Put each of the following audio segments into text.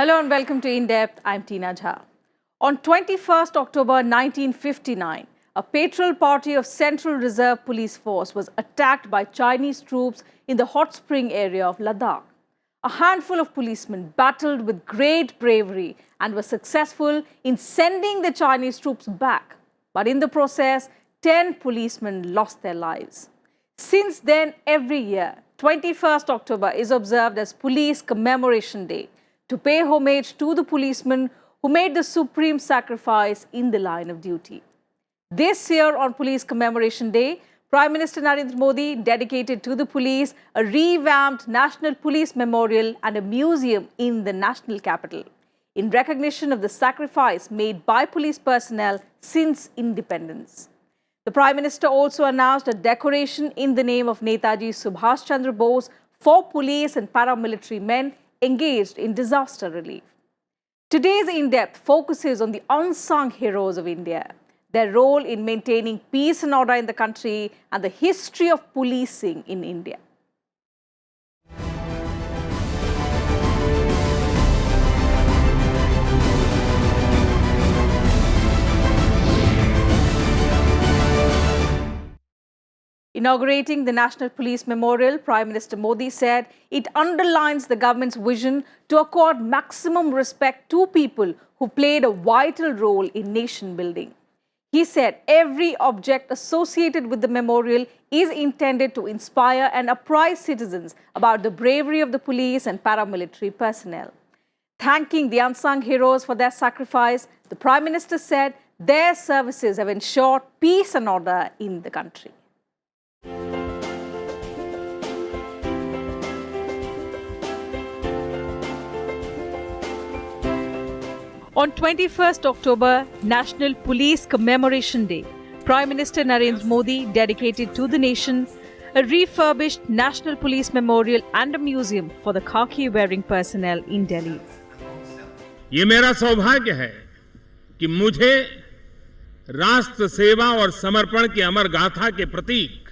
Hello and welcome to In Depth. I'm Tina Jha. On 21st October 1959, a patrol party of Central Reserve Police Force was attacked by Chinese troops in the hot spring area of Ladakh. A handful of policemen battled with great bravery and were successful in sending the Chinese troops back. But in the process, 10 policemen lost their lives. Since then, every year, 21st October is observed as Police Commemoration Day to pay homage to the policemen who made the supreme sacrifice in the line of duty. This year on Police Commemoration Day, Prime Minister Narendra Modi dedicated to the police a revamped National Police Memorial and a museum in the national capital, in recognition of the sacrifice made by police personnel since independence. The Prime Minister also announced a decoration in the name of Netaji Subhash Chandra Bose for police and paramilitary men engaged in disaster relief. Today's In Depth focuses on the unsung heroes of India, their role in maintaining peace and order in the country, and the history of policing in India. Inaugurating the National Police Memorial, Prime Minister Modi said it underlines the government's vision to accord maximum respect to people who played a vital role in nation building. He said every object associated with the memorial is intended to inspire and apprise citizens about the bravery of the police and paramilitary personnel. Thanking the unsung heroes for their sacrifice, the Prime Minister said their services have ensured peace and order in the country. On 21st October, National Police Commemoration Day, Prime Minister Narendra Modi dedicated to the nation a refurbished National Police Memorial and a museum for the khaki-wearing personnel in Delhi. ये मेरा सौभाग्य है कि मुझे राष्ट्र सेवा और समर्पण की अमर गाथा के प्रतीक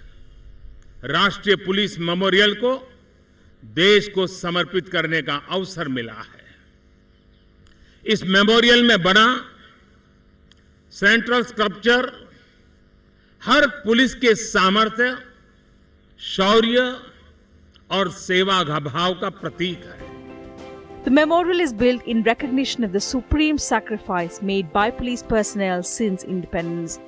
राष्ट्रीय पुलिस मेमोरियल को देश को समर्पित करने का अवसर मिला है। इस मेमोरियल में बना सेंट्रल स्कल्पचर हर पुलिस के सामर्थ्य, शौर्य और सेवा भाव का प्रतीक है। The memorial is built in recognition of the supreme sacrifice made by police personnel since independence.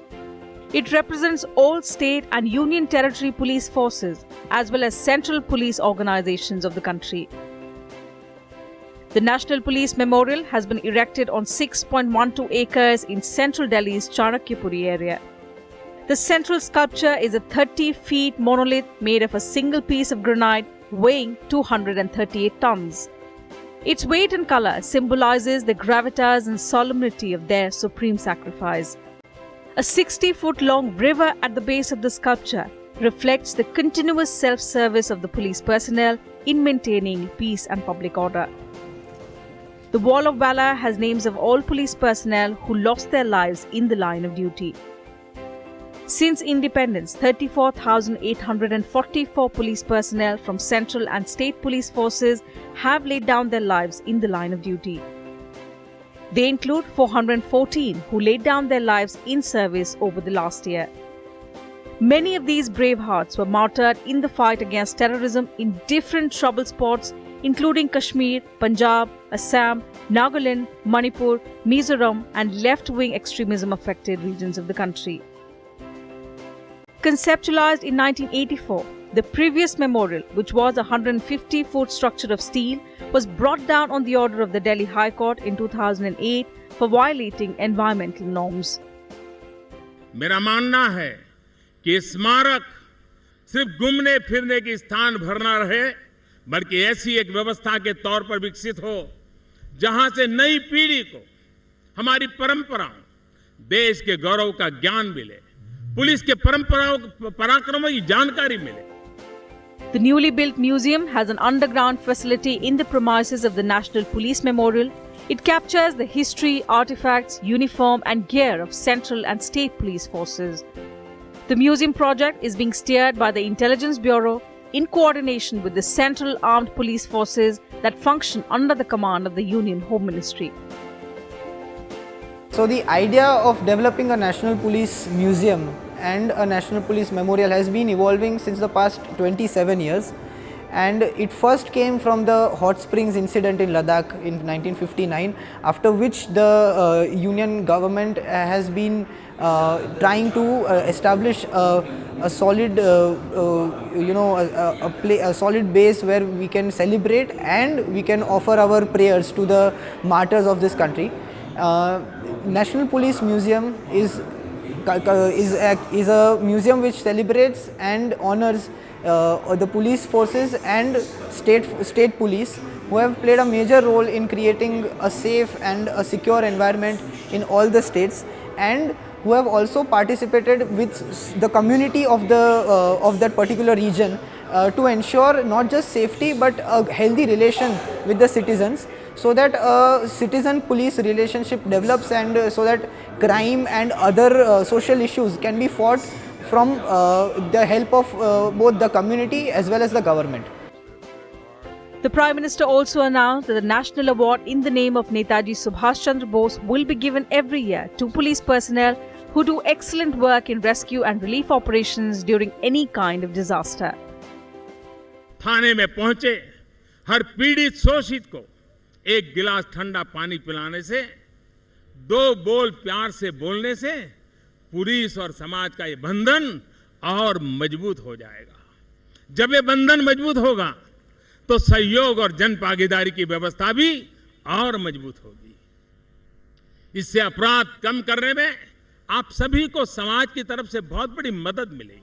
It represents all state and union territory police forces as well as central police organizations of the country. The National Police Memorial has been erected on 6.12 acres in central Delhi's Chanakyapuri area. The central sculpture is a 30-feet monolith made of a single piece of granite weighing 238 tons. Its weight and color symbolizes the gravitas and solemnity of their supreme sacrifice. A 60-foot-long river at the base of the sculpture reflects the continuous self-service of the police personnel in maintaining peace and public order. The Wall of Valor has names of all police personnel who lost their lives in the line of duty. Since independence, 34,844 police personnel from central and state police forces have laid down their lives in the line of duty. They include 414 who laid down their lives in service over the last year. Many of these brave hearts were martyred in the fight against terrorism in different trouble spots, including Kashmir, Punjab, Assam, Nagaland, Manipur, Mizoram, and left-wing extremism-affected regions of the country. Conceptualized in 1984, the previous memorial, which was a 150-foot structure of steel, was brought down on the order of the Delhi High Court in 2008 for violating environmental norms. मेरा मानना है कि स्मारक सिर्फ घूमने फिरने की स्थान भर न रहे, बल्कि ऐसी एक व्यवस्था के तौर पर विकसित हो जहां से नई पीढ़ी को हमारी परंपराओं, देश के गौरव का ज्ञान मिले, पुलिस के परंपराओं, पराक्रमों की जानकारी मिले. The newly built museum has an underground facility in the premises of the National Police Memorial. It captures the history, artifacts, uniform and gear of central and state police forces. The museum project is being steered by the Intelligence Bureau in coordination with the Central Armed Police Forces, that function under the command of the Union Home Ministry. So the idea of developing a National Police Museum and a National Police Memorial has been evolving since the past 27 years. And it first came from the hot springs incident in Ladakh in 1959, after which the Union government has been trying to establish a solid, a solid base where we can celebrate and we can offer our prayers to the martyrs of this country. National Police Museum is a museum which celebrates and honors the police forces and state police, who have played a major role in creating a safe and a secure environment in all the states, and who have also participated with the community of that particular region to ensure not just safety but a healthy relation with the citizens, so that a citizen police relationship develops, and so that crime and other social issues can be fought from the help of both the community as well as the government. The Prime Minister also announced that the National Award in the name of Netaji Subhash Chandra Bose will be given every year to police personnel who do excellent work in rescue and relief operations during any kind of disaster. थाने में पहुंचे हर पीड़ित शोषित को एक गिलास ठंडा पानी पिलाने से, दो बोल प्यार से बोलने से पुलिस और समाज का ये बंधन और मजबूत हो जाएगा। जब ये बंधन मजबूत होगा तो सहयोग और जन भागीदारी की व्यवस्था भी और मजबूत होगी। इससे अपराध कम करने में आप सभी को समाज की तरफ से बहुत बड़ी मदद मिलेगी।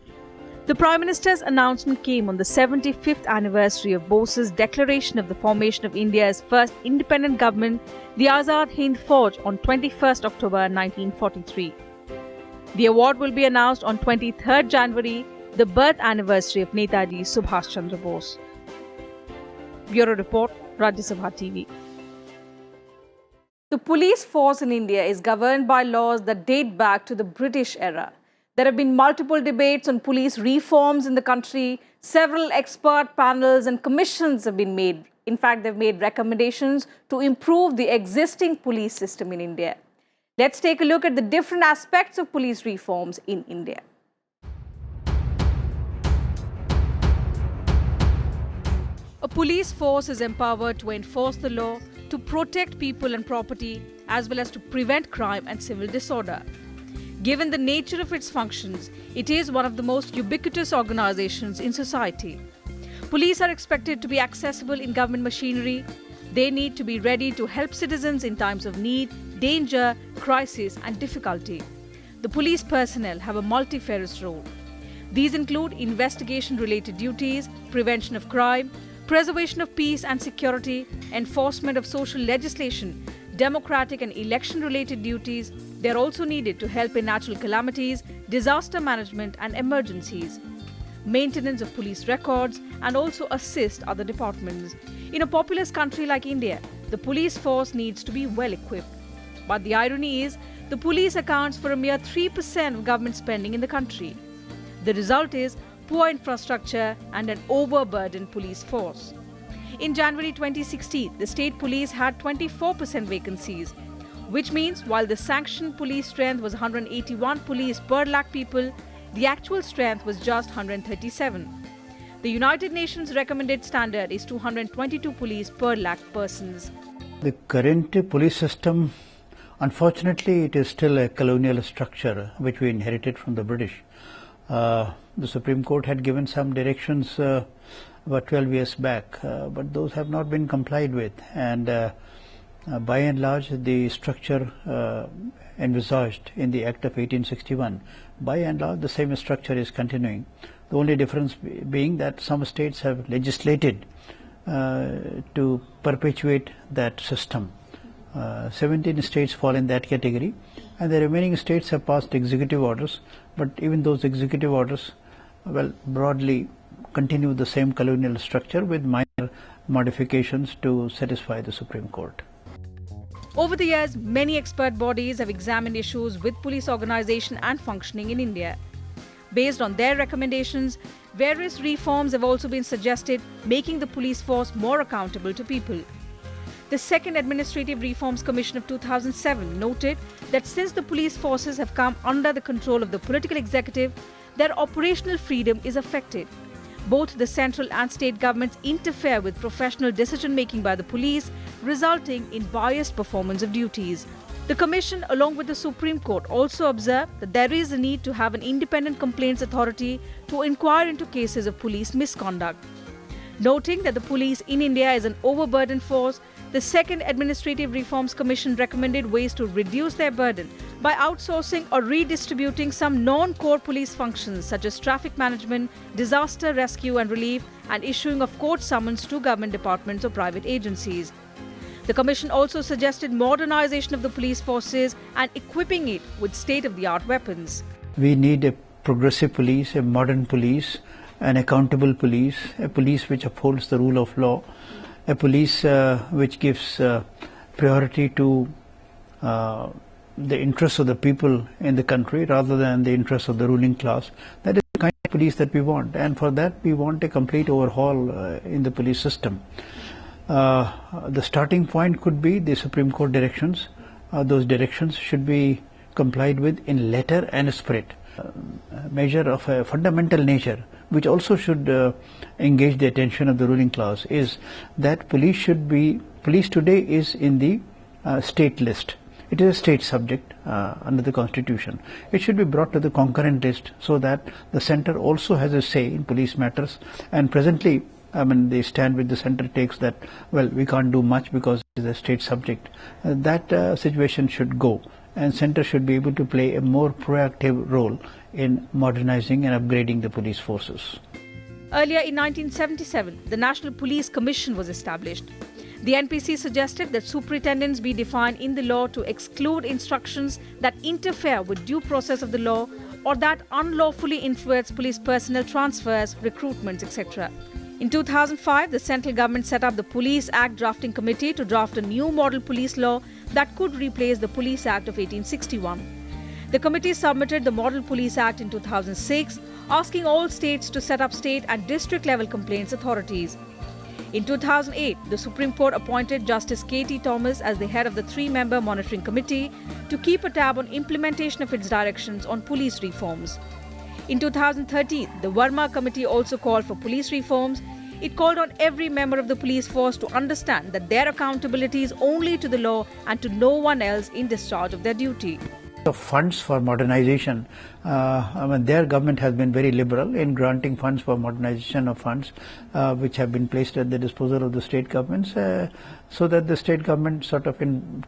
The Prime Minister's announcement came on the 75th anniversary of Bose's declaration of the formation of India's first independent government, the Azad Hind Fauj, on 21st October 1943. The award will be announced on 23rd January, the birth anniversary of Netaji Subhash Chandra Bose. Bureau Report, Rajya Sabha TV. The police force in India is governed by laws that date back to the British era. There have been multiple debates on police reforms in the country. Several expert panels and commissions have been made. In fact, they've made recommendations to improve the existing police system in India. Let's take a look at the different aspects of police reforms in India. A police force is empowered to enforce the law, to protect people and property, as well as to prevent crime and civil disorder. Given the nature of its functions, it is one of the most ubiquitous organizations in society. Police are expected to be accessible in government machinery. They need to be ready to help citizens in times of need, danger, crisis, and difficulty. The police personnel have a multifarious role. These include investigation-related duties, prevention of crime, preservation of peace and security, enforcement of social legislation, democratic and election-related duties. They are also needed to help in natural calamities, disaster management and emergencies, maintenance of police records, and also assist other departments. In a populous country like India, the police force needs to be well equipped. But the irony is, the police accounts for a mere 3% of government spending in the country. The result is poor infrastructure and an overburdened police force. In January 2016, the state police had 24% vacancies, which means while the sanctioned police strength was 181 police per lakh people, the actual strength was just 137. The United Nations recommended standard is 222 police per lakh persons. The current police system, unfortunately, it is still a colonial structure which we inherited from the British. The Supreme Court had given some directions about 12 years back, but those have not been complied with, and by and large the structure envisaged in the Act of 1861, by and large the same structure is continuing. The only difference being that some states have legislated to perpetuate that system. 17 states fall in that category, and the remaining states have passed executive orders, but even those executive orders, well, broadly continue the same colonial structure with minor modifications to satisfy the Supreme Court. Over the years, many expert bodies have examined issues with police organization and functioning in India. Based on their recommendations, various reforms have also been suggested, making the police force more accountable to people. The Second Administrative Reforms Commission of 2007 noted that since the police forces have come under the control of the political executive, their operational freedom is affected. Both the central and state governments interfere with professional decision-making by the police, resulting in biased performance of duties. The Commission, along with the Supreme Court, also observed that there is a need to have an independent complaints authority to inquire into cases of police misconduct. Noting that the police in India is an overburdened force, the Second Administrative Reforms Commission recommended ways to reduce their burden by outsourcing or redistributing some non-core police functions such as traffic management, disaster rescue and relief, and issuing of court summons to government departments or private agencies. The Commission also suggested modernization of the police forces and equipping it with state-of-the-art weapons. We need a progressive police, a modern police, an accountable police, a police which upholds the rule of law, a police which gives priority to the interests of the people in the country rather than the interests of the ruling class. That is the kind of police that we want, and for that we want a complete overhaul in the police system. The starting point could be the Supreme Court directions. Those directions should be complied with in letter and spirit. A measure of a fundamental nature which also should engage the attention of the ruling class is that police today is in the state list. It is a state subject under the Constitution. It should be brought to the concurrent list so that the centre also has a say in police matters. And presently, the stand with the centre takes that, well, we can't do much because it is a state subject. That situation should go, and centre should be able to play a more proactive role in modernizing and upgrading the police forces. Earlier in 1977, the National Police Commission was established. The NPC suggested that superintendents be defined in the law to exclude instructions that interfere with due process of the law or that unlawfully influence police personnel transfers, recruitments, etc. In 2005, the central government set up the Police Act Drafting Committee to draft a new model police law that could replace the Police Act of 1861. The committee submitted the Model Police Act in 2006, asking all states to set up state and district level complaints authorities. In 2008, the Supreme Court appointed Justice K.T. Thomas as the head of the three-member monitoring committee to keep a tab on implementation of its directions on police reforms. In 2013, the Verma Committee also called for police reforms. It called on every member of the police force to understand that their accountability is only to the law and to no one else in discharge of their duty. Of funds for modernization, their government has been very liberal in granting funds for modernization of funds which have been placed at the disposal of the state governments, so that the state government sort of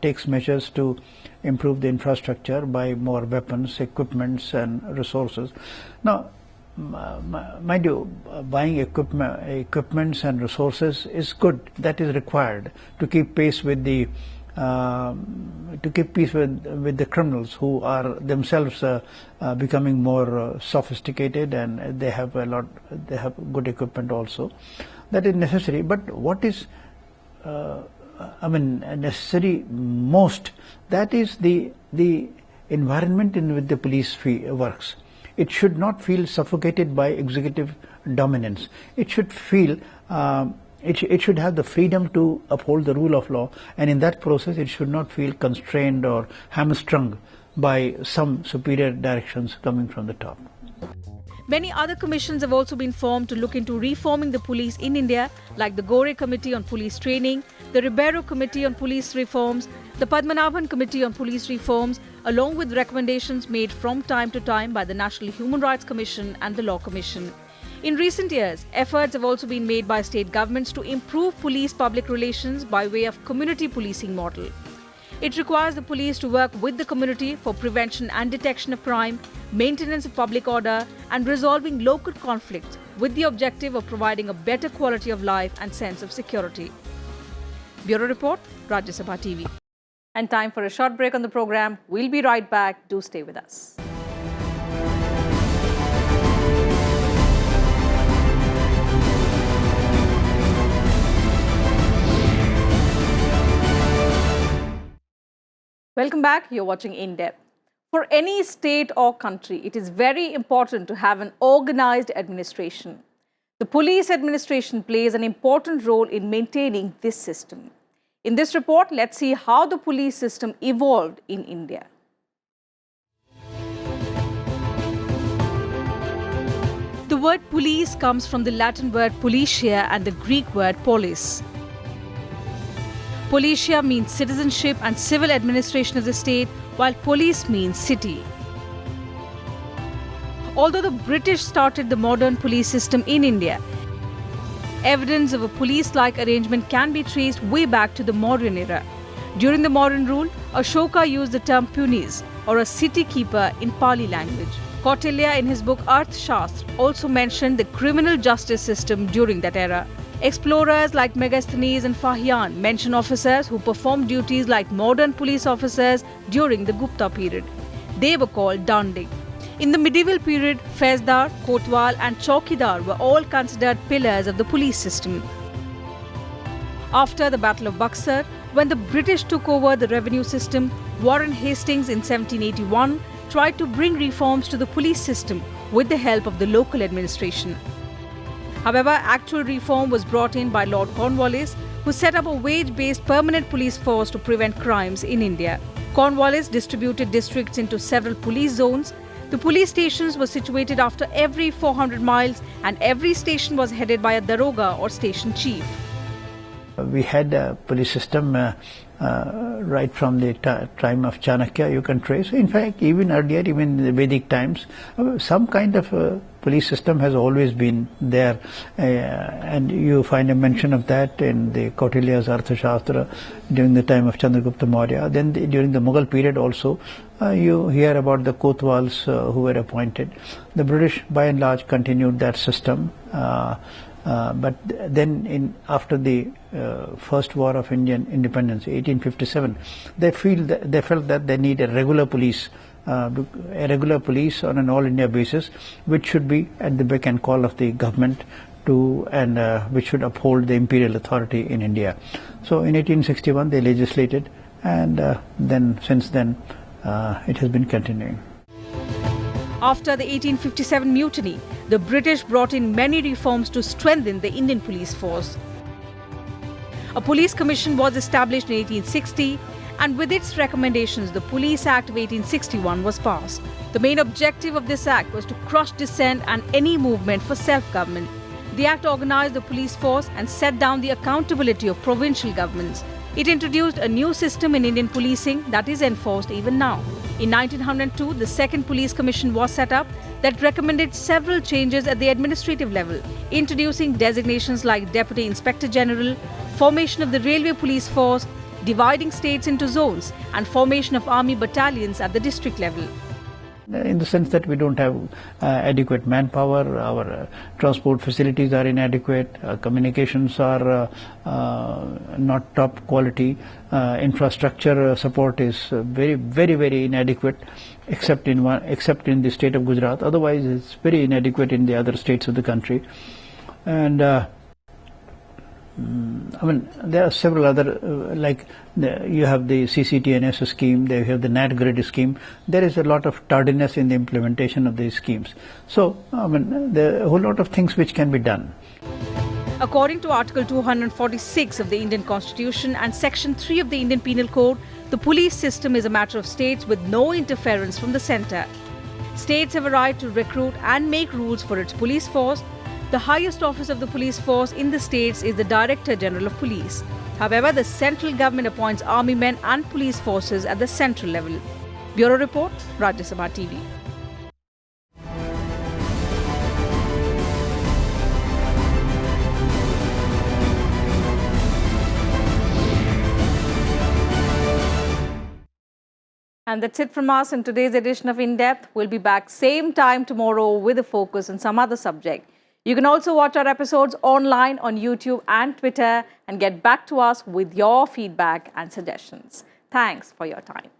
takes measures to improve the infrastructure by more weapons, equipments and resources. Now, mind you, buying equipments and resources is good. That is required to keep pace with the with the criminals who are themselves becoming more sophisticated, and they have good equipment also. That is necessary. But what is necessary most, that is the environment in which the police works. It should not feel suffocated by executive dominance. It should feel it should have the freedom to uphold the rule of law, and in that process it should not feel constrained or hamstrung by some superior directions coming from the top. Many other commissions have also been formed to look into reforming the police in India, like the Gore Committee on Police Training, the Ribeiro Committee on Police Reforms, the Padmanabhan Committee on Police Reforms, along with recommendations made from time to time by the National Human Rights Commission and the Law Commission. In recent years, efforts have also been made by state governments to improve police public relations by way of community policing model. It requires the police to work with the community for prevention and detection of crime, maintenance of public order, and resolving local conflicts with the objective of providing a better quality of life and sense of security. Bureau Report, Rajya Sabha TV. And time for a short break on the program. We'll be right back. Do stay with us. Welcome back. You're watching In Depth. For any state or country, it is very important to have an organized administration. The police administration plays an important role in maintaining this system. In this report, let's see how the police system evolved in India. The word police comes from the Latin word politia and the Greek word polis. Politia means citizenship and civil administration of the state, while police means city. Although the British started the modern police system in India, evidence of a police-like arrangement can be traced way back to the Mauryan era. During the Mauryan rule, Ashoka used the term punis, or a city keeper in Pali language. Kautilya, in his book Arthashastra, also mentioned the criminal justice system during that era. Explorers like Megasthenes and Fahian mention officers who performed duties like modern police officers during the Gupta period. They were called dandig. In the medieval period, Faisdar, Kotwal and Chaukidar were all considered pillars of the police system. After the Battle of Buxar, when the British took over the revenue system, Warren Hastings in 1781 tried to bring reforms to the police system with the help of the local administration. However, actual reform was brought in by Lord Cornwallis, who set up a wage-based permanent police force to prevent crimes in India. Cornwallis distributed districts into several police zones. The police stations were situated after every 400 miles and every station was headed by a daroga or station chief. We had a police system right from the time of Chanakya, you can trace. In fact, even earlier, even in the Vedic times, some kind of police system has always been there. And you find a mention of that in the Kautilya's Arthashastra during the time of Chandragupta Maurya. Then during the Mughal period also, you hear about the Kotwals who were appointed. The British, by and large, continued that system. But then after the first war of Indian independence, 1857, they felt that they need a regular police on an all India basis, which should be at the beck and call of the government which should uphold the imperial authority in India. So in 1861 they legislated, and then since then it has been continuing. After the 1857 mutiny, the British brought in many reforms to strengthen the Indian police force. A police commission was established in 1860, and with its recommendations, the Police Act of 1861 was passed. The main objective of this act was to crush dissent and any movement for self-government. The act organized the police force and set down the accountability of provincial governments. It introduced a new system in Indian policing that is enforced even now. In 1902, the Second Police Commission was set up that recommended several changes at the administrative level, introducing designations like Deputy Inspector General, formation of the Railway Police Force, dividing states into zones, and formation of army battalions at the district level. In the sense that we don't have adequate manpower, our transport facilities are inadequate, communications are not top quality, infrastructure support is very inadequate, except in the state of Gujarat. Otherwise, it's very inadequate in the other states of the country. And I mean, there are several other, you have the CCTNS scheme, you have the NAT grid scheme. There is a lot of tardiness in the implementation of these schemes. So, I mean, there are a whole lot of things which can be done. According to Article 246 of the Indian Constitution and Section 3 of the Indian Penal Code, the police system is a matter of states with no interference from the centre. States have a right to recruit and make rules for its police force. The highest office of the police force in the states is the Director General of Police. However, the central government appoints army men and police forces at the central level. Bureau Report, Rajya Sabha TV. And that's it from us in today's edition of In Depth. We'll be back same time tomorrow with a focus on some other subject. You can also watch our episodes online on YouTube and Twitter and get back to us with your feedback and suggestions. Thanks for your time.